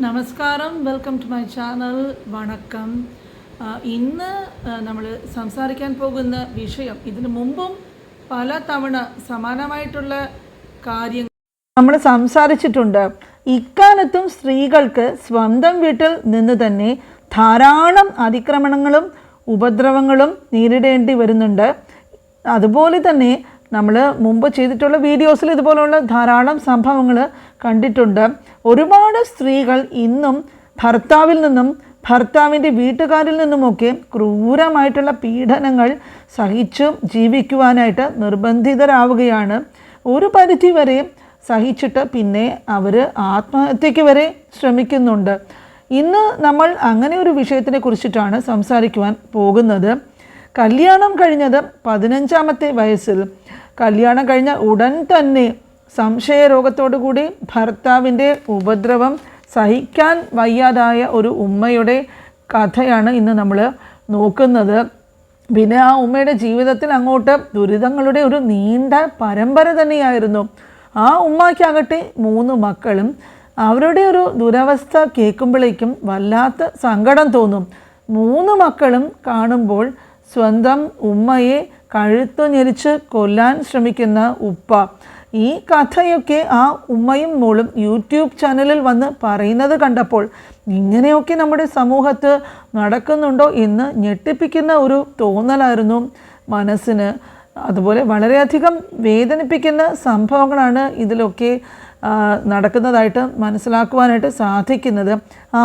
നമസ്കാരം, welcome to my channel. വണക്കം. ഇന്ന് നമ്മൾ സംസാരിക്കാൻ പോകുന്ന വിഷയം ഇതിനു മുമ്പും പല തവണ സമാനമായിട്ടുള്ള കാര്യങ്ങൾ നമ്മൾ സംസാരിച്ചിട്ടുണ്ട്. ഇക്കാലത്തും സ്ത്രീകൾക്ക് സ്വന്തം വീട്ടിൽ നിന്ന് തന്നെ ധാരാളം അതിക്രമണങ്ങളും ഉപദ്രവങ്ങളും നേരിടേണ്ടി വരുന്നുണ്ട്. അതുപോലെ തന്നെ നമ്മൾ മുമ്പ് ചെയ്തിട്ടുള്ള വീഡിയോസിൽ ഇതുപോലുള്ള ധാരാളം സംഭവങ്ങൾ കണ്ടിട്ടുണ്ട്. ഒരുപാട് സ്ത്രീകൾ ഇന്നും ഭർത്താവിൽ നിന്നും ഭർത്താവിൻ്റെ വീട്ടുകാരിൽ നിന്നുമൊക്കെ ക്രൂരമായിട്ടുള്ള പീഡനങ്ങൾ സഹിച്ചു ജീവിക്കുവാനായിട്ട് നിർബന്ധിതരാവുകയാണ്. ഒരു പരിധി വരെ സഹിച്ചിട്ട് പിന്നെ അവർ ആത്മഹത്യയ്ക്ക് വരെ ശ്രമിക്കുന്നുണ്ട്. ഇന്ന് നമ്മൾ അങ്ങനെ ഒരു വിഷയത്തിനെ കുറിച്ചിട്ടാണ് സംസാരിക്കുവാൻ പോകുന്നത്. കല്യാണം കഴിഞ്ഞത് 15ാമത്തെ വയസ്സിൽ, കല്യാണം കഴിഞ്ഞ ഉടൻ തന്നെ സംശയരോഗത്തോടു കൂടി ഭർത്താവിൻ്റെ ഉപദ്രവം സഹിക്കാൻ വയ്യാതായ ഒരു ഉമ്മയുടെ കഥയാണ് ഇന്ന് നമ്മൾ നോക്കുന്നത്. പിന്നെ ആ ഉമ്മയുടെ ജീവിതത്തിൽ അങ്ങോട്ട് ദുരിതങ്ങളുടെ ഒരു നീണ്ട പരമ്പര തന്നെയായിരുന്നു. ആ ഉമ്മയ്ക്കാകട്ടെ 3 മക്കളും. അവരുടെ ഒരു ദുരവസ്ഥ കേൾക്കുമ്പോഴേക്കും വല്ലാത്ത സങ്കടം തോന്നും. 3 മക്കളും കാണുമ്പോൾ സ്വന്തം ഉമ്മയെ കഴുത്തു ഞെരിച്ച് കൊല്ലാൻ ശ്രമിക്കുന്ന ഉപ്പ. ഈ കഥയൊക്കെ ആ ഉമ്മയും മോളും യൂട്യൂബ് ചാനലിൽ വന്ന് പറയുന്നത് കണ്ടപ്പോൾ ഇങ്ങനെയൊക്കെ നമ്മുടെ സമൂഹത്ത് നടക്കുന്നുണ്ടോ എന്ന് ഞെട്ടിപ്പിക്കുന്ന ഒരു തോന്നലായിരുന്നു മനസ്സിന്. അതുപോലെ വളരെയധികം വേദനിപ്പിക്കുന്ന സംഭവങ്ങളാണ് ഇതിലൊക്കെ നടക്കുന്നതായിട്ട് മനസ്സിലാക്കുവാനായിട്ട് സാധിക്കുന്നത്.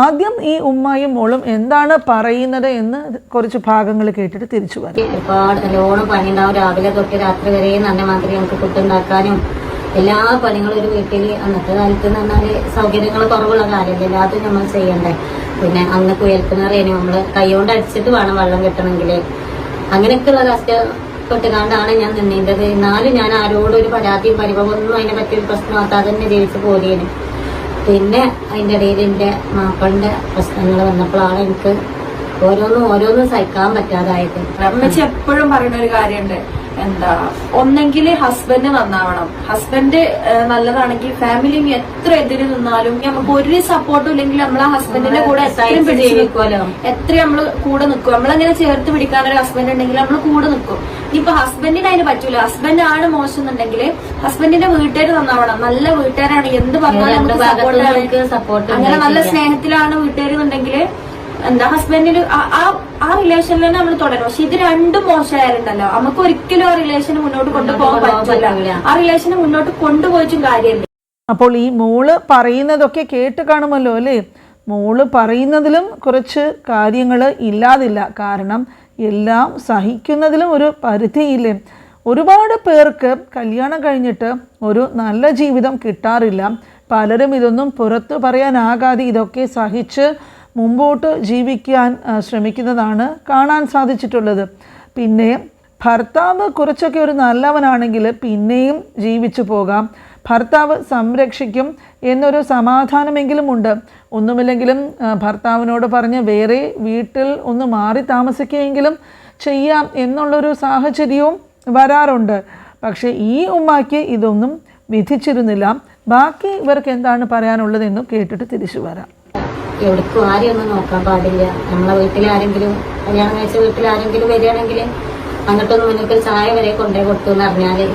ആദ്യം ഈ ഉമ്മയും മോളും എന്താണ് പറയുന്നത് എന്ന് കുറച്ച് ഭാഗങ്ങൾ കേട്ടിട്ട് തിരിച്ചു വരാം. ഒരുപാട് നല്ലോണം പണിയുണ്ടാവും. രാവിലെ തൊട്ട് രാത്രി വരെ നല്ല മാതിരി നമുക്ക് ഫുഡുണ്ടാക്കാനും എല്ലാ പണികളും ഒരു വീട്ടിൽ അന്നത്തെ കാലത്ത് എന്ന് പറഞ്ഞാല് സൗകര്യങ്ങൾ കുറവുള്ള കാലമല്ലേ, എല്ലാതും നമ്മൾ ചെയ്യണ്ടേ. പിന്നെ അന്ന് കുയൽക്കിണറിയാണ് നമ്മള് കൈകൊണ്ട് അടിച്ചിട്ട് വേണം വെള്ളം കിട്ടണമെങ്കിൽ. അങ്ങനെയൊക്കെയുള്ള കഷ്ടപ്പെട്ടുകൊണ്ടാണ് ഞാൻ നിന്നേണ്ടത്. എന്നാലും ഞാൻ ആരോടും ഒരു പരാതിയും പരിഭവമൊന്നും അതിനെ പറ്റിയൊരു പ്രശ്നമാക്കാതെ തന്നെ ജീവിച്ചു പോരേന്. പിന്നെ അതിൻ്റെ ഇടയിൽ എൻ്റെ മാപ്പിളിന്റെ പ്രശ്നങ്ങൾ വന്നപ്പോഴാണ് എനിക്ക് ഓരോന്നും സഹിക്കാൻ പറ്റാതായത്. അമ്മച്ചി എപ്പോഴും പറയുന്ന ഒരു കാര്യമുണ്ട്, എന്താ, ഒന്നെങ്കിൽ ഹസ്ബൻഡ് നന്നാവണം. ഹസ്ബൻഡ് നല്ലതാണെങ്കിൽ ഫാമിലി എത്ര എതിര് നിന്നാലും നമുക്ക് ഒരു സപ്പോർട്ടും ഇല്ലെങ്കിൽ നമ്മൾ ആ ഹസ്ബൻഡിന്റെ കൂടെ എത്രയും പിടിച്ചിരിക്കുമല്ലോ, എത്രയും നമ്മള് കൂടെ നിൽക്കും. നമ്മളങ്ങനെ ചേർത്ത് പിടിക്കാനൊരു ഹസ്ബൻഡ് ഉണ്ടെങ്കിൽ നമ്മൾ കൂടെ നിൽക്കും. ഇനിയിപ്പൊ ഹസ്ബൻഡിന് അതിന് പറ്റൂല, ഹസ്ബൻഡ് ആണ് മോശം എന്നുണ്ടെങ്കിൽ ഹസ്ബൻഡിന്റെ വീട്ടുകാർ നന്നാവണം. നല്ല വീട്ടുകാരാണ്, എന്ത് പറഞ്ഞാലും സപ്പോർട്ട്, അങ്ങനെ നല്ല സ്നേഹത്തിലാണ് വീട്ടുകാരെന്നുണ്ടെങ്കിൽ എന്താ ഹസ്ബൻഡിന് ആ റിലേഷനിൽ തന്നെ നമ്മൾ തുടരും. പക്ഷെ ഇത് രണ്ടും മോശമായിട്ടുണ്ടല്ലോ, നമുക്ക് ഒരിക്കലും ആ റിലേഷന് മുന്നോട്ട് കൊണ്ടുപോകാൻ പറ്റില്ല. ആ റിലേഷന് മുന്നോട്ട് കൊണ്ടുപോയിട്ടും കാര്യമില്ല. അപ്പോൾ ഈ മോള് പറയുന്നതൊക്കെ കേട്ട് കാണുമല്ലോ അല്ലേ? മോള് പറയുന്നതിലും കുറച്ച് കാര്യങ്ങൾ ഇല്ലാതില്ല. കാരണം എല്ലാം സഹിക്കുന്നതിലും ഒരു പരിധിയില്ലേ. ഒരുപാട് പേർക്ക് കല്യാണം കഴിഞ്ഞിട്ട് ഒരു നല്ല ജീവിതം കിട്ടാറില്ല. പലരും ഇതൊന്നും പുറത്തു പറയാനാകാതെ ഇതൊക്കെ സഹിച്ച് മുമ്പോട്ട് ജീവിക്കാൻ ശ്രമിക്കുന്നതാണ് കാണാൻ സാധിച്ചിട്ടുള്ളത്. പിന്നെ ഭർത്താവ് കുറച്ചൊക്കെ ഒരു നല്ലവനാണെങ്കിൽ പിന്നെയും ജീവിച്ചു പോകാം, ഭർത്താവ് സംരക്ഷിക്കും എന്നൊരു സമാധാനമെങ്കിലും ഉണ്ട്. ഒന്നുമില്ലെങ്കിലും ഭർത്താവിനോട് പറഞ്ഞ് വേറെ വീട്ടിൽ ഒന്ന് മാറി താമസിക്കുകയെങ്കിലും ചെയ്യാം എന്നുള്ളൊരു സാഹചര്യവും വരാറുണ്ട്. പക്ഷേ ഈ ഉമ്മാക്ക് ഇതൊന്നും വിധിച്ചിരുന്നില്ല. ബാക്കി ഇവർക്ക് എന്താണ് പറയാനുള്ളതെന്ന് കേട്ടിട്ട് തിരിച്ചു വരാം. എവിടേക്കും ആരെയും ഒന്നും നോക്കാൻ പാടില്ല. നമ്മളെ വീട്ടിലാരെങ്കിലും കല്യാണം കഴിച്ച വീട്ടിലാരെങ്കിലും വരികയാണെങ്കിൽ അങ്ങോട്ടൊന്നും മുന്നോട്ട് ചായ വരെ കൊണ്ടേ കൊടുത്തു എന്ന് പറഞ്ഞാല്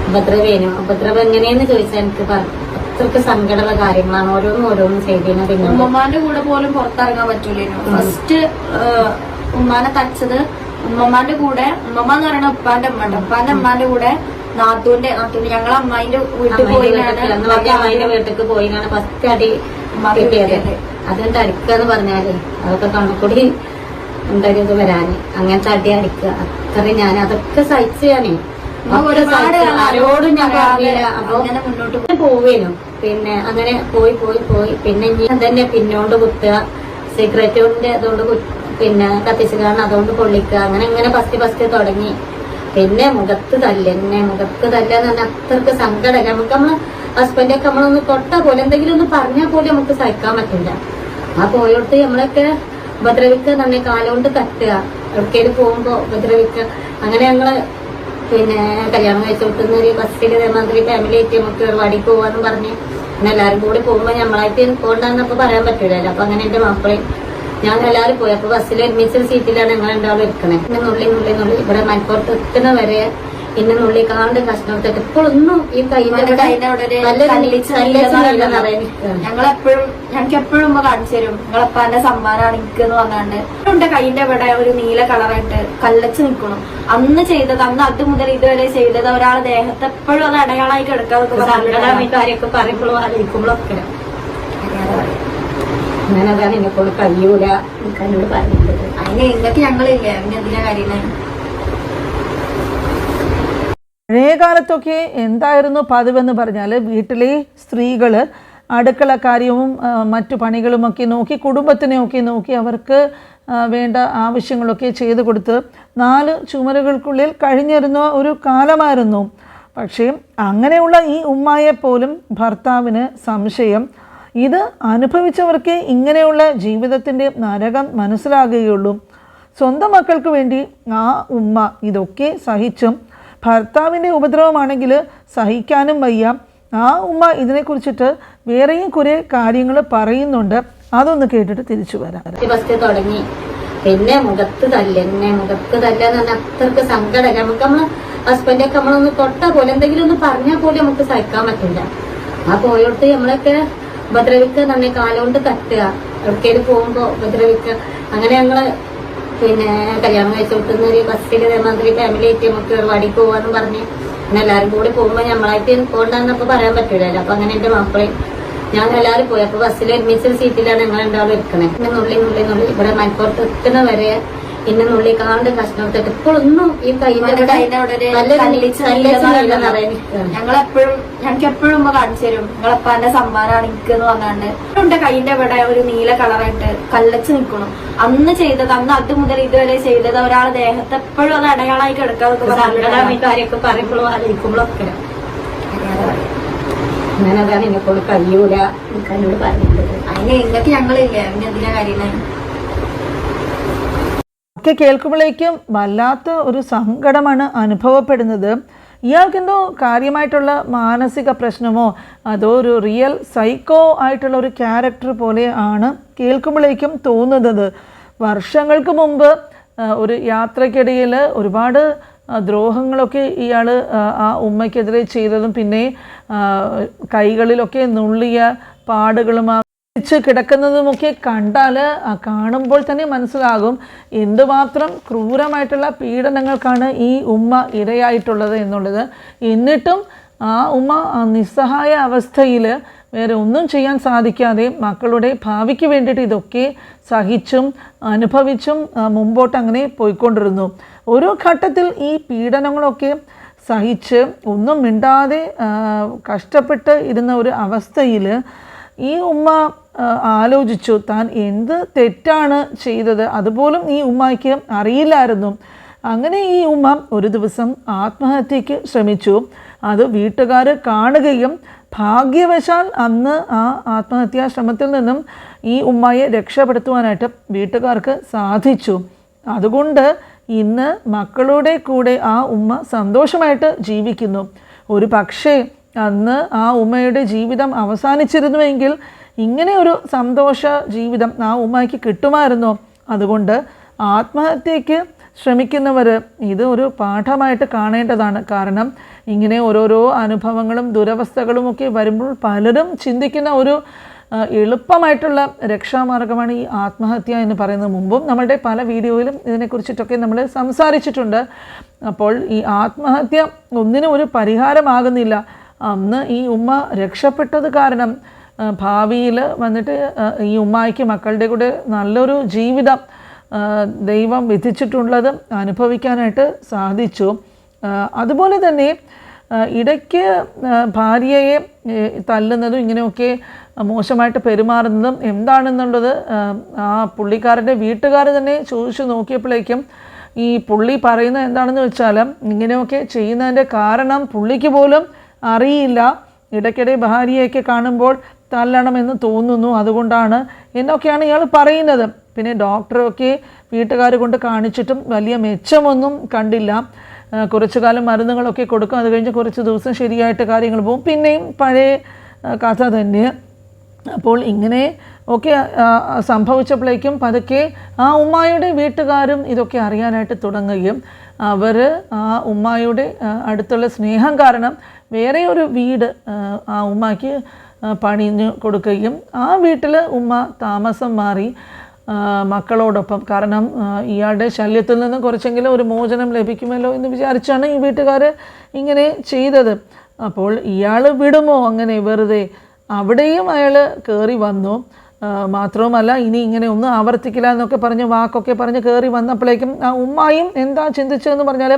ഉപദ്രവേനും. ഉപദ്രവം എങ്ങനെയെന്ന് ചോദിച്ചാൽ എനിക്ക് അത്രക്ക് സങ്കടമുള്ള കാര്യങ്ങളാണ് ഓരോന്നും ചെയ്തതിന്. പിന്നെ ഉമ്മമാന്റെ കൂടെ പോലും പുറത്തിറങ്ങാൻ പറ്റൂലേനു. ഫസ്റ്റ് ഉമ്മാനെ തച്ചത് ഉമ്മമാന്റെ കൂടെ, ഉമ്മ എന്ന് പറയുന്ന ഉപ്പാന്റെ ഉമ്മാന്റെ കൂടെ നാത്തൂന്റെ ഞങ്ങളെ അമ്മായിന്റെ വീട്ടിൽ അമ്മായിന്റെ വീട്ടിലേക്ക് പോയിനാണ് ഫസ്റ്റ് അടി കിട്ടിയത്. അതിന്റെ അടിക്കാന്ന് പറഞ്ഞാല് അതൊക്കെ കണക്കൂടി ഉണ്ടായത് വരാന്. അങ്ങനത്തെ അടി അടിക്കുക അത്രയും ഞാൻ അതൊക്കെ സഹിച്ചു. ഞാനേ ആരോടും ഞാൻ പറഞ്ഞില്ല. അപ്പൊ മുന്നോട്ട് പോവേനു. പിന്നെ അങ്ങനെ പോയി പിന്നെ ഞാൻ തന്നെ പിന്നോണ്ട് കുത്തുക, സിഗരറ്റിന്റെ അതുകൊണ്ട് പിന്നെ കത്തിച്ചു കാരണം അതുകൊണ്ട് പൊള്ളിക്കുക. അങ്ങനെ ഫസ്റ്റ് തുടങ്ങി. പിന്നെ മുഖത്ത് തല്ലെന്ന് പറഞ്ഞാൽ അത്രക്ക് സങ്കടം. നമുക്ക് നമ്മളെ ഹസ്ബൻഡൊക്കെ നമ്മളൊന്ന് തൊട്ടാ പോലെ എന്തെങ്കിലും ഒന്ന് പറഞ്ഞാൽ പോലെ നമുക്ക് സഹിക്കാൻ പറ്റില്ല. ആ പോയോട്ട് നമ്മളൊക്കെ ഉപദ്രവിക്കുക, നമ്മെ കാലുകൊണ്ട് തട്ടുക, എവിടേക്കേലും പോകുമ്പോ ഉപദ്രവിക്കുക. അങ്ങനെ ഞങ്ങള് പിന്നെ കല്യാണം കഴിച്ചു കൊടുക്കുന്ന ഒരു ബസ്സിൽ മാതിരി ഫാമിലി ആയിട്ട് നമുക്ക് പരിപാടിക്ക് പോവാന്ന് പറഞ്ഞ് പിന്നെ എല്ലാരും കൂടി പോകുമ്പോ നമ്മളായിട്ട് പോകണ്ടെന്നപ്പോ പറയാൻ പറ്റൂലല്ലോ. അപ്പൊ അങ്ങനെ എന്റെ മാപ്പിളയും ഞാൻ എല്ലാവരും പോയി. അപ്പൊ ബസ്സിൽ ഒരുമിച്ചൊരു സീറ്റിലാണ് ഞങ്ങൾ രണ്ടാളും ഇരിക്കണേ. പിന്നെ നുള്ളി ഇവിടെ മലപ്പുറത്ത് എത്തുന്ന വരെ പിന്നെ നുള്ളി കാണ്ട് കഷ്ണം എടുത്തിട്ട് ഇപ്പോഴൊന്നും ഈ ഞങ്ങൾക്ക് എപ്പോഴും ഉമ്മ കാണിച്ചു തരും, നിങ്ങളപ്പാന്റെ സമ്മാനാണ് എനിക്ക് എന്ന് പറഞ്ഞാണ്ട്. എന്റെ കൈന്റെ ഇവിടെ ഒരു നീല കളറായിട്ട് കല്ലച്ച് നിൽക്കണം. അന്ന് ചെയ്തത്, അന്ന് അത് മുതൽ ഇതുവരെ ചെയ്തത് ഒരാളെ ദേഹത്ത് എപ്പോഴും അത് അടയാളായിട്ട് എടുക്കാതെ കാര്യമൊക്കെ പറയുമ്പോഴും ആലോചിക്കുമ്പോഴും ഒക്കെ അങ്ങനെ അതാണ് എന്നെക്കൊണ്ട് കഴിയൂല എന്നോട് പറഞ്ഞിട്ട്. അതിന് നിങ്ങൾക്ക് ഞങ്ങളില്ലേ, പിന്നെ എന്തിനാ കാര്യമില്ല. പഴയ കാലത്തൊക്കെ എന്തായിരുന്നു പതിവെന്ന് പറഞ്ഞാൽ വീട്ടിലെ സ്ത്രീകൾ അടുക്കള കാര്യവും മറ്റു പണികളുമൊക്കെ നോക്കി കുടുംബത്തിനെയൊക്കെ നോക്കി അവർക്ക് വേണ്ട ആവശ്യങ്ങളൊക്കെ ചെയ്തു കൊടുത്ത് 4 ചുമരുകൾക്കുള്ളിൽ കഴിഞ്ഞിരുന്ന ഒരു കാലമായിരുന്നു. പക്ഷേ അങ്ങനെയുള്ള ഈ ഉമ്മായെപ്പോലും ഭർത്താവിന് സംശയം. ഇത് അനുഭവിച്ചവർക്ക് ഇങ്ങനെയുള്ള ജീവിതത്തിൻ്റെ നരകം മനസ്സിലാകുകയുള്ളൂ. സ്വന്തം മക്കൾക്ക് വേണ്ടി ആ ഉമ്മ ഇതൊക്കെ സഹിച്ചും ഭർത്താവിൻ്റെ ഉപദ്രവമാണെങ്കിൽ സഹിക്കാനും വയ്യ. ആ ഉമ്മ ഇതിനെക്കുറിച്ചിട്ട് വേറെയും കുറേ കാര്യങ്ങൾ പറയുന്നുണ്ട്. അതൊന്ന് കേട്ടിട്ട് തിരിച്ചു വരാം. ഫസ്റ്റ് തുടങ്ങി പിന്നെ മുഖത്ത് തല്ലെന്ന് പറഞ്ഞാൽ അത്രക്ക് സങ്കടം. നമുക്ക് നമ്മളെ ഹസ്ബൻഡൊക്കെ നമ്മളൊന്ന് തൊട്ടാ പോലെ എന്തെങ്കിലും ഒന്ന് പറഞ്ഞാൽ പോലും നമുക്ക് സഹിക്കാൻ പറ്റില്ല. ആ പോയോട്ട് നമ്മളൊക്കെ ഉപദ്രവിക്കുക, നമ്മെ കാലുകൊണ്ട് തട്ടുക, എവിടേക്കേലും പോകുമ്പോ ഉപദ്രവിക്കുക. അങ്ങനെ ഞങ്ങള് പിന്നെ കല്യാണം കഴിച്ചു കൊടുക്കുന്ന ഒരു ബസ്സിൽ മാതിരി ഫാമിലി ആയിട്ട് നമുക്ക് പരിപാടിക്ക് പോവാന്ന് പറഞ്ഞ് പിന്നെ എല്ലാരും കൂടി പോകുമ്പോ നമ്മളായിട്ട് പോകണ്ടെന്നപ്പോ പറയാൻ പറ്റൂലല്ലോ. അപ്പൊ അങ്ങനെ എന്റെ മാപ്പിളയും ഞാൻ എല്ലാവരും പോയി. അപ്പൊ ബസ്സിൽ ഒരുമിച്ചൊരു സീറ്റിലാണ് ഞങ്ങൾ രണ്ടാളും ഇരിക്കണേ. പിന്നെ നുള്ളി ഇവിടെ മലപ്പുറത്ത് എത്തുന്ന വരെ പിന്നെ നുള്ളി കാണ്ട് കഷ്ണം എടുത്തിട്ട് ഇപ്പോഴൊന്നും ഈ ഞങ്ങൾക്ക് എപ്പോഴും ഉമ്മ കാണിച്ചു തരും, നിങ്ങളപ്പാന്റെ സമ്മാനാണ് എനിക്ക് എന്ന് പറഞ്ഞാണ്ട്. എന്റെ കൈന്റെ ഇവിടെ ഒരു നീല കളറായിട്ട് കല്ലച്ച് നിൽക്കണം. അന്ന് ചെയ്തത്, അന്ന് അത് മുതൽ ഇതുവരെ ചെയ്തത് ഒരാളെ ദേഹത്ത് എപ്പോഴും അത് അടയാളായിട്ട് എടുക്കാതെ കാര്യമൊക്കെ പറയുമ്പോഴും ആലോചിക്കുമ്പോഴും ഒക്കെ അങ്ങനെ അതാണ് എന്നെക്കൊണ്ട് കഴിയൂല എന്നോട് പറഞ്ഞിട്ട്. അതിന് നിങ്ങൾക്ക് ഞങ്ങളില്ലേ, പിന്നെ എന്തിനാ കാര്യമില്ല. ഒക്കെ കേൾക്കുമ്പോഴേക്കും വല്ലാത്ത ഒരു സങ്കടമാണ് അനുഭവപ്പെടുന്നത്. ഇയാൾക്കെന്തോ കാര്യമായിട്ടുള്ള മാനസിക പ്രശ്നമോ അതോ ഒരു റിയൽ സൈക്കോ ആയിട്ടുള്ള ഒരു ക്യാരക്ടർ പോലെ ആണ് കേൾക്കുമ്പോഴേക്കും തോന്നുന്നത്. വർഷങ്ങൾക്ക് മുമ്പ് ഒരു യാത്രക്കിടയിൽ ഒരുപാട് ദ്രോഹങ്ങളൊക്കെ ഇയാൾ ആ ഉമ്മയ്ക്കെതിരെ ചെയ്തതും പിന്നെ കൈകളിലൊക്കെ നുള്ളിയ പാടുകളും കിടക്കുന്നതുമൊക്കെ കണ്ടാൽ കാണുമ്പോൾ തന്നെ മനസ്സിലാകും എന്തുമാത്രം ക്രൂരമായിട്ടുള്ള പീഡനങ്ങൾക്കാണ് ഈ ഉമ്മ ഇരയായിട്ടുള്ളത് എന്നുള്ളത്. എന്നിട്ടും ആ ഉമ്മ നിസ്സഹായ അവസ്ഥയിൽ വേറെ ഒന്നും ചെയ്യാൻ സാധിക്കാതെ മക്കളുടെ ഭാവിക്ക് വേണ്ടിയിട്ട് ഇതൊക്കെ സഹിച്ചും അനുഭവിച്ചും മുമ്പോട്ട് അങ്ങനെ പോയിക്കൊണ്ടിരുന്നു. ഓരോ ഘട്ടത്തിൽ ഈ പീഡനങ്ങളൊക്കെ സഹിച്ച് ഒന്നും മിണ്ടാതെ കഷ്ടപ്പെട്ട് ഇരുന്ന ഒരു അവസ്ഥയിൽ ഈ ഉമ്മ ആലോചിച്ചു താൻ എന്ത് തെറ്റാണ് ചെയ്തത്. അതുപോലും ഈ ഉമ്മയ്ക്ക് അറിയില്ലായിരുന്നു. അങ്ങനെ ഈ ഉമ്മ ഒരു ദിവസം ആത്മഹത്യക്ക് ശ്രമിച്ചു. അത് വീട്ടുകാർ കാണുകയും ഭാഗ്യവശാൽ അന്ന് ആ ആത്മഹത്യാ ശ്രമത്തിൽ നിന്നും ഈ ഉമ്മയെ രക്ഷപ്പെടുത്തുവാനായിട്ട് വീട്ടുകാർക്ക് സാധിച്ചു. അതുകൊണ്ട് ഇന്ന് മക്കളുടെ കൂടെ ആ ഉമ്മ സന്തോഷമായിട്ട് ജീവിക്കുന്നു. ഒരു പക്ഷേ അന്ന് ആ ഉമ്മയുടെ ജീവിതം അവസാനിച്ചിരുന്നുവെങ്കിൽ ഇങ്ങനെ ഒരു സന്തോഷ ജീവിതം ആ ഉമ്മയ്ക്ക് കിട്ടുമായിരുന്നോ? അതുകൊണ്ട് ആത്മഹത്യക്ക് ശ്രമിക്കുന്നവർ ഇത് ഒരു പാഠമായിട്ട് കാണേണ്ടതാണ്. കാരണം ഇങ്ങനെ ഓരോരോ അനുഭവങ്ങളും ദുരവസ്ഥകളുമൊക്കെ വരുമ്പോൾ പലരും ചിന്തിക്കുന്ന ഒരു എളുപ്പമായിട്ടുള്ള രക്ഷാമാർഗമാണ് ഈ ആത്മഹത്യ എന്ന് പറയുന്നത്. മുമ്പും നമ്മളുടെ പല വീഡിയോയിലും ഇതിനെക്കുറിച്ചിട്ടൊക്കെ നമ്മൾ സംസാരിച്ചിട്ടുണ്ട്. അപ്പോൾ ഈ ആത്മഹത്യ ഒന്നിനും ഒരു പരിഹാരമാകുന്നില്ല. അന്ന് ഈ ഉമ്മ രക്ഷപ്പെട്ടത് കാരണം ഭാവിയിൽ വന്നിട്ട് ഈ ഉമ്മായിക്ക് മക്കളുടെ കൂടെ നല്ലൊരു ജീവിതം ദൈവം വിധിച്ചിട്ടുള്ളത് അനുഭവിക്കാനായിട്ട് സാധിച്ചു. അതുപോലെ തന്നെ ഇടയ്ക്ക് ഭാര്യയെ തല്ലുന്നതും ഇങ്ങനെയൊക്കെ മോശമായിട്ട് പെരുമാറുന്നതും എന്താണെന്നുള്ളത് ആ പുള്ളിക്കാരൻ്റെ വീട്ടുകാർ തന്നെ ചോദിച്ചു നോക്കിയപ്പോഴേക്കും ഈ പുള്ളി പറയുന്നത് എന്താണെന്ന് വെച്ചാൽ ഇങ്ങനെയൊക്കെ ചെയ്യുന്നതിൻ്റെ കാരണം പുള്ളിക്ക് പോലും അറിയില്ല. ഇടയ്ക്കിടെ ഭാര്യയൊക്കെ കാണുമ്പോൾ തല്ലണമെന്ന് തോന്നുന്നു, അതുകൊണ്ടാണ് എന്നൊക്കെയാണ് ഇയാൾ പറയുന്നത്. പിന്നെ ഡോക്ടറൊക്കെ വീട്ടുകാർ കൊണ്ട് കാണിച്ചിട്ടും വലിയ മെച്ചമൊന്നും കണ്ടില്ല. കുറച്ചു കാലം മരുന്നുകളൊക്കെ കൊടുക്കും, അത് കഴിഞ്ഞ് കുറച്ച് ദിവസം ശരിയായിട്ട് കാര്യങ്ങൾ പോകും, പിന്നെയും പഴയ കഥ തന്നെ. അപ്പോൾ ഇങ്ങനെ ഒക്കെ സംഭവിച്ചപ്പോഴേക്കും പതുക്കെ ആ ഉമ്മായുടെ വീട്ടുകാരും ഇതൊക്കെ അറിയാനായിട്ട് തുടങ്ങുകയും അവർ ആ ഉമ്മായുടെ അടുത്തുള്ള സ്നേഹം കാരണം വേറെ ഒരു വീട് ആ ഉമ്മാക്ക് പണിഞ്ഞു കൊടുക്കുകയും ആ വീട്ടിൽ ഉമ്മ താമസം മാറി മക്കളോടൊപ്പം. കാരണം ഇയാളുടെ ശല്യത്തിൽ നിന്ന് കുറച്ചെങ്കിലും ഒരു മോചനം ലഭിക്കുമല്ലോ എന്ന് വിചാരിച്ചാണ് ഈ വീട്ടുകാർ ഇങ്ങനെ ചെയ്തത്. അപ്പോൾ ഇയാൾ വിടുമോ അങ്ങനെ വെറുതെ? അവിടെയും അയാൾ കയറി വന്നു. മാത്രവുമല്ല ഇനി ഇങ്ങനെ ഒന്നും ആവർത്തിക്കില്ല എന്നൊക്കെ പറഞ്ഞ് വാക്കൊക്കെ പറഞ്ഞ് കയറി വന്നപ്പോഴേക്കും ആ ഉമ്മായും എന്താ ചിന്തിച്ചതെന്ന് പറഞ്ഞാൽ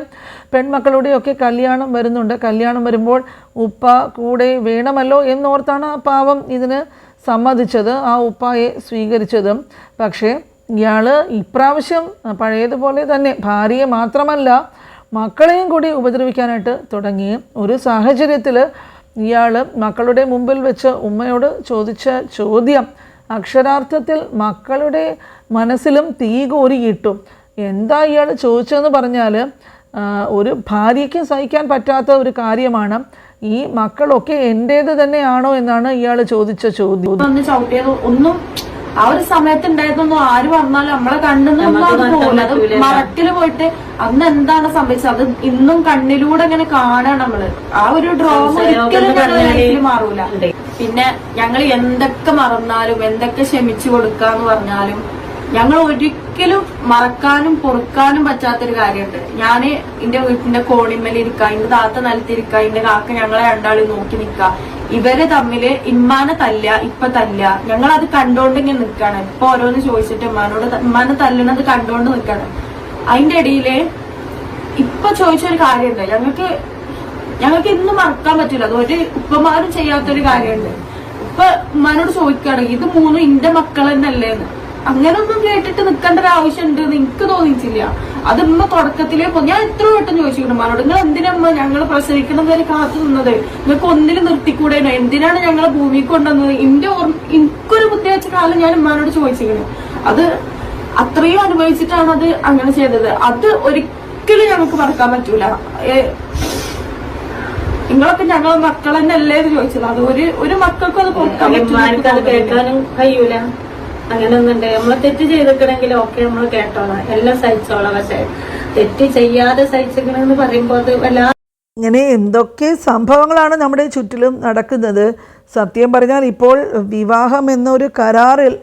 പെൺമക്കളുടെയൊക്കെ കല്യാണം വരുന്നുണ്ട്. കല്യാണം വരുമ്പോൾ ഉപ്പ കൂടെ വേണമല്ലോ എന്നോർത്താണ് ആ പാവം ഇതിന് സമ്മതിച്ചത്, ആ ഉപ്പായെ സ്വീകരിച്ചതും. പക്ഷേ ഇയാൾ ഇപ്രാവശ്യം പഴയതുപോലെ തന്നെ ഭാര്യയെ മാത്രമല്ല മക്കളെയും കൂടി ഉപദ്രവിക്കാനായിട്ട് തുടങ്ങി. ഒരു സാഹചര്യത്തിൽ ഇയാൾ മക്കളുടെ മുമ്പിൽ വെച്ച് ഉമ്മയോട് ചോദിച്ച ചോദ്യം അക്ഷരാർത്ഥത്തിൽ മക്കളുടെ മനസ്സിലും തീ കോരിയിട്ടു. എന്താ ഇയാൾ ചോദിച്ചതെന്ന് പറഞ്ഞാൽ ഒരു ഭാര്യയ്ക്ക് സഹിക്കാൻ പറ്റാത്ത ഒരു കാര്യമാണ്, ഈ മക്കളൊക്കെ എൻ്റേത് തന്നെയാണോ എന്നാണ് ഇയാൾ ചോദിച്ച ചോദ്യം. ഒന്നും ആ ഒരു സമയത്ത് ഉണ്ടായതൊന്നും ആര് പറഞ്ഞാലും നമ്മളെ കണ്ണെന്നൊന്നും അത് പോകില്ല. അത് മറക്കില് പോയിട്ട് അന്ന് എന്താണ് സംഭവിച്ചത് അത് ഇന്നും കണ്ണിലൂടെ ഇങ്ങനെ കാണാണ് നമ്മള്. ആ ഒരു ഡ്രോമ ഒരിക്കലും ലൈഫിൽ മാറൂല. പിന്നെ ഞങ്ങൾ എന്തൊക്കെ മറന്നാലും എന്തൊക്കെ ക്ഷമിച്ചു കൊടുക്കാന്ന് പറഞ്ഞാലും ഞങ്ങൾ ഒരിക്കലും മറക്കാനും പൊറുക്കാനും പറ്റാത്തൊരു കാര്യമുണ്ട്. ഞാന് എന്റെ വീട്ടിന്റെ കോണിമ്മൽ ഇരിക്കുക, എന്റെ താത്ത നിലത്തിരിക്കുക, എന്റെ കാക്ക ഞങ്ങളെ രണ്ടാളും നോക്കി നിൽക്കുക. ഇവര് തമ്മില് ഇമ്മാനെ തല്ല ഇപ്പൊ തല്ല, ഞങ്ങളത് കണ്ടോണ്ട് ഇങ്ങനെ നിൽക്കാണ്. ഇപ്പൊ ഓരോന്ന് ചോദിച്ചിട്ട് ഇമ്മാനെ തല്ലണത് കണ്ടോണ്ട് നിൽക്കാണ്. അതിന്റെ ഇടയില് ഇപ്പൊ ചോദിച്ചൊരു കാര്യമുണ്ട്, ഞങ്ങൾക്ക് ഇന്നും മറക്കാൻ പറ്റില്ല. അത് ഒരു ഉപ്പമാരും ചെയ്യാത്തൊരു കാര്യമുണ്ട്. ഇപ്പൊ ഉമ്മാനോട് ചോദിക്കുകയാണ് ഇത് മൂന്നും എന്റെ മക്കൾ തന്നെയല്ലേന്ന്. അങ്ങനൊന്നും കേട്ടിട്ട് നിൽക്കേണ്ട ഒരു ആവശ്യം ഉണ്ട് എന്ന് എനിക്ക് തോന്നിച്ചില്ല. അത് ഉമ്മ തുടക്കത്തിലേ ഞാൻ എത്ര വട്ടം ചോദിച്ചിട്ടുണ്ട് ഉമ്മാനോട്, നിങ്ങൾ എന്തിനമ്മ ഞങ്ങൾ പ്രസവിക്കണം വരെ കാത്തു നിന്നത്, നിങ്ങൾക്ക് ഒന്നിനും നിർത്തിക്കൂടേനോ, എന്തിനാണ് ഞങ്ങളെ ഭൂമിക്ക് കൊണ്ടുവന്നത്? എനിക്കൊരു ബുദ്ധി വെച്ച കാലം ഞാൻ ഉമ്മാനോട് ചോദിച്ചിരുന്നു. അത് അത്രയും അനുഭവിച്ചിട്ടാണ് അത് അങ്ങനെ ചെയ്തത്. അത് ഒരിക്കലും ഞങ്ങൾക്ക് മറക്കാൻ പറ്റൂല. നിങ്ങളൊക്കെ ഞങ്ങളെ മക്കൾ തന്നെ അല്ലേ എന്ന് ചോദിച്ചത്. അത് ഒരു മക്കൾക്കും അത് കൊടുക്കാൻ കേൾക്കാനും കഴിയൂല. അങ്ങനെ ഒന്നുണ്ട്. നമ്മള് തെറ്റ് ചെയ്തിക്കണെങ്കിലും ഒക്കെ നമ്മൾ കേട്ടോളാം, എല്ലാം സഹിച്ചോളാം. പക്ഷെ തെറ്റ് ചെയ്യാതെ സഹിച്ചിക്കണെന്ന് പറയുമ്പോൾ അത് വല്ലാതെ. ഇങ്ങനെ എന്തൊക്കെ സംഭവങ്ങളാണ് നമ്മുടെ ചുറ്റിലും നടക്കുന്നത്. സത്യം പറഞ്ഞാൽ ഇപ്പോൾ വിവാഹം എന്നൊരു കരാറിൽ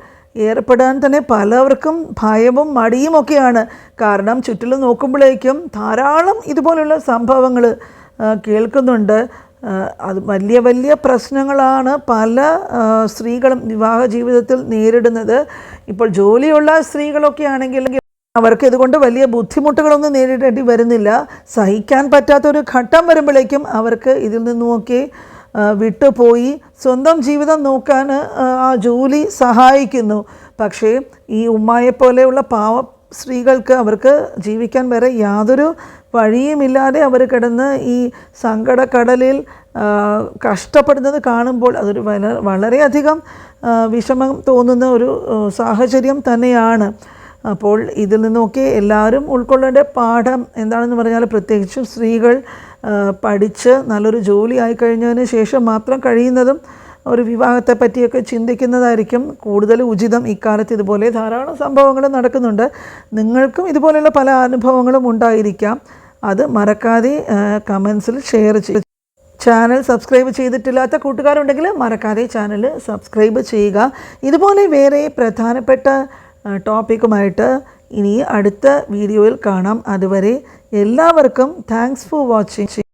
ഏർപ്പെടാൻ തന്നെ പലവർക്കും ഭയവും മടിയുമൊക്കെയാണ്. കാരണം ചുറ്റിലും നോക്കുമ്പോഴേക്കും ധാരാളം ഇതുപോലുള്ള സംഭവങ്ങൾ കേൾക്കുന്നുണ്ട്. അത് വലിയ വലിയ പ്രശ്നങ്ങളാണ് പല സ്ത്രീകളും വിവാഹ ജീവിതത്തിൽ നേരിടുന്നത്. ഇപ്പോൾ ജോലിയുള്ള സ്ത്രീകളൊക്കെ ആണെങ്കിൽ അവർക്ക് ഇതുകൊണ്ട് വലിയ ബുദ്ധിമുട്ടുകളൊന്നും നേരിടേണ്ടി വരുന്നില്ല. സഹിക്കാൻ പറ്റാത്തൊരു ഘട്ടം വരുമ്പോഴേക്കും അവർക്ക് ഇതിൽ നിന്നുമൊക്കെ വിട്ടുപോയി സ്വന്തം ജീവിതം നോക്കാൻ ആ ജോലി സഹായിക്കുന്നു. പക്ഷേ ഈ ഉമ്മായെപ്പോലെയുള്ള പാവ സ്ത്രീകൾക്ക് അവർക്ക് ജീവിക്കാൻ വരെ യാതൊരു വഴിയുമില്ലാതെ അവർ കിടന്ന് ഈ സങ്കടക്കടലിൽ കഷ്ടപ്പെടുന്നത് കാണുമ്പോൾ അതൊരു വളരെയധികം വിഷമം തോന്നുന്ന ഒരു സാഹചര്യം തന്നെയാണ്. അപ്പോൾ ഇതിൽ നിന്നൊക്കെ എല്ലാവരും ഉൾക്കൊള്ളേണ്ട പാഠം എന്താണെന്ന് പറഞ്ഞാൽ പ്രത്യേകിച്ചും സ്ത്രീകൾ പഠിച്ച് നല്ലൊരു ജോലി ആയിക്കഴിഞ്ഞതിന് ശേഷം മാത്രം കഴിയുന്നതും ഒരു വിവാഹത്തെ പറ്റിയൊക്കെ ചിന്തിക്കുന്നതായിരിക്കും കൂടുതൽ ഉചിതം. ഇക്കാലത്ത് ഇതുപോലെ ധാരാളം സംഭവങ്ങൾ നടക്കുന്നുണ്ട്. നിങ്ങൾക്കും ഇതുപോലെയുള്ള പല അനുഭവങ്ങളും ഉണ്ടായിരിക്കാം. അത് മറക്കാതെ കമൻസിൽ ഷെയർ ചെയ്യുക. ചാനൽ സബ്സ്ക്രൈബ് ചെയ്തിട്ടില്ലാത്ത കൂട്ടുകാരുണ്ടെങ്കിൽ മറക്കാതെ ചാനൽ സബ്സ്ക്രൈബ് ചെയ്യുക. ഇതുപോലെ വേറെ പ്രധാനപ്പെട്ട ടോപ്പിക്കുമായിട്ട് ഇനി അടുത്ത വീഡിയോയിൽ കാണാം. അതുവരെ എല്ലാവർക്കും താങ്ക്സ് ഫോർ വാച്ചിങ്.